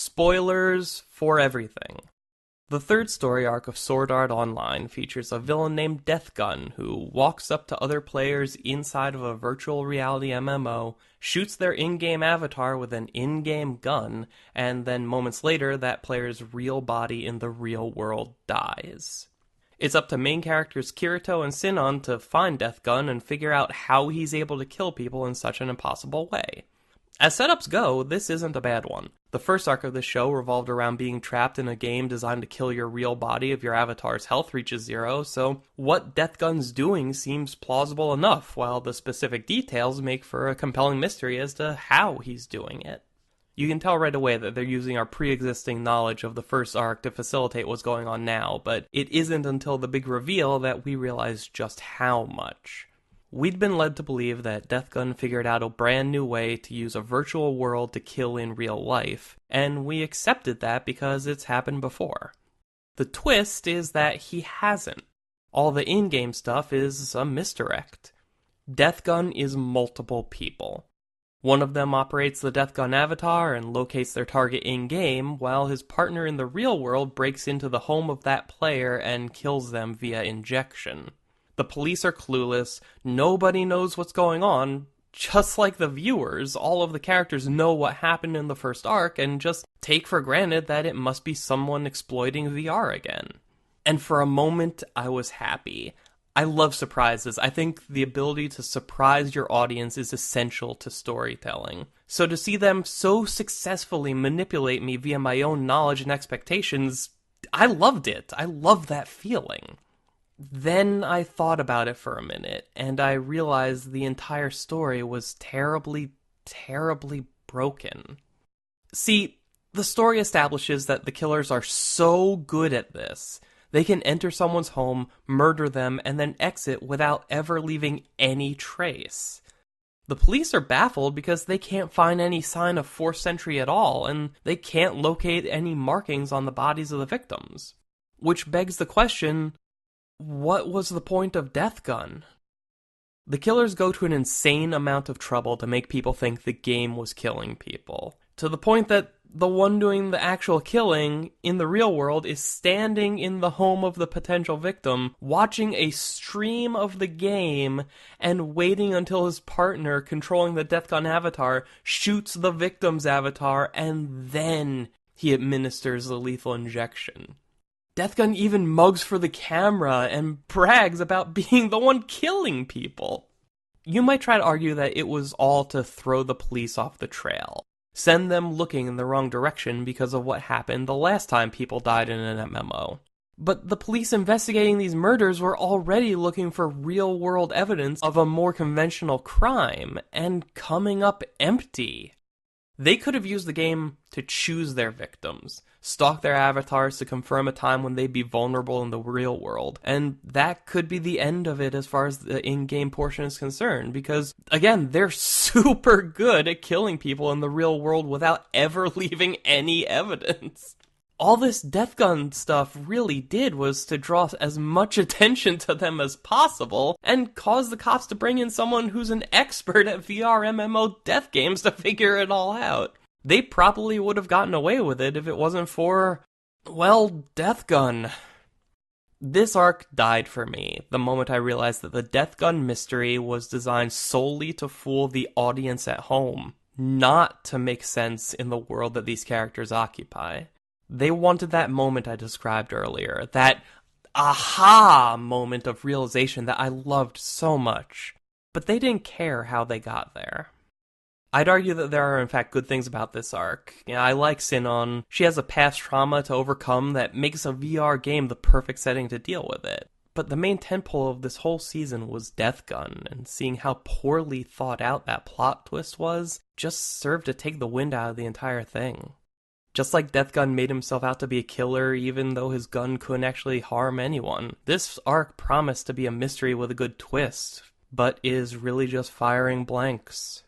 Spoilers for everything. The third story arc of Sword Art Online features a villain named Deathgun who walks up to other players inside of a virtual reality MMO, shoots their in-game avatar with an in-game gun, and then moments later that player's real body in the real world dies. It's up to main characters Kirito and Sinon to find Deathgun and figure out how he's able to kill people in such an impossible way. As setups go, this isn't a bad one. The first arc of the show revolved around being trapped in a game designed to kill your real body if your avatar's health reaches 0, so what Deathgun's doing seems plausible enough, while the specific details make for a compelling mystery as to how he's doing it. You can tell right away that they're using our pre-existing knowledge of the first arc to facilitate what's going on now, but it isn't until the big reveal that we realize just how much. We'd been led to believe that Deathgun figured out a brand new way to use a virtual world to kill in real life, and we accepted that because it's happened before. The twist is that he hasn't. All the in-game stuff is a misdirect. Deathgun is multiple people. One of them operates the Deathgun avatar and locates their target in-game, while his partner in the real world breaks into the home of that player and kills them via injection. The police are clueless, nobody knows what's going on. Just like the viewers, all of the characters know what happened in the first arc and just take for granted that it must be someone exploiting VR again. And for a moment, I was happy. I love surprises. I think the ability to surprise your audience is essential to storytelling. So to see them so successfully manipulate me via my own knowledge and expectations, I loved it. I love that feeling. Then I thought about it for a minute, and I realized the entire story was terribly, terribly broken. See, the story establishes that the killers are so good at this. They can enter someone's home, murder them, and then exit without ever leaving any trace. The police are baffled because they can't find any sign of forced entry at all, and they can't locate any markings on the bodies of the victims. Which begs the question, what was the point of Deathgun? The killers go to an insane amount of trouble to make people think the game was killing people, to the point that the one doing the actual killing in the real world is standing in the home of the potential victim, watching a stream of the game and waiting until his partner controlling the Deathgun avatar shoots the victim's avatar, and then he administers the lethal injection. Deathgun even mugs for the camera and brags about being the one killing people. You might try to argue that it was all to throw the police off the trail, send them looking in the wrong direction because of what happened the last time people died in an MMO. But the police investigating these murders were already looking for real-world evidence of a more conventional crime, and coming up empty. They could have used the game to choose their victims, stalk their avatars to confirm a time when they'd be vulnerable in the real world, and that could be the end of it as far as the in-game portion is concerned, because, again, they're super good at killing people in the real world without ever leaving any evidence. All this Deathgun stuff really did was to draw as much attention to them as possible and cause the cops to bring in someone who's an expert at VR MMO death games to figure it all out. They probably would have gotten away with it if it wasn't for, well, Deathgun. This arc died for me the moment I realized that the Deathgun mystery was designed solely to fool the audience at home, not to make sense in the world that these characters occupy. They wanted that moment I described earlier, that aha moment of realization that I loved so much, but they didn't care how they got there. I'd argue that there are in fact good things about this arc. I like Sinon. She has a past trauma to overcome that makes a VR game the perfect setting to deal with it. But the main tentpole of this whole season was Deathgun, and seeing how poorly thought out that plot twist was just served to take the wind out of the entire thing. Just like Deathgun made himself out to be a killer even though his gun couldn't actually harm anyone, this arc promised to be a mystery with a good twist, but is really just firing blanks.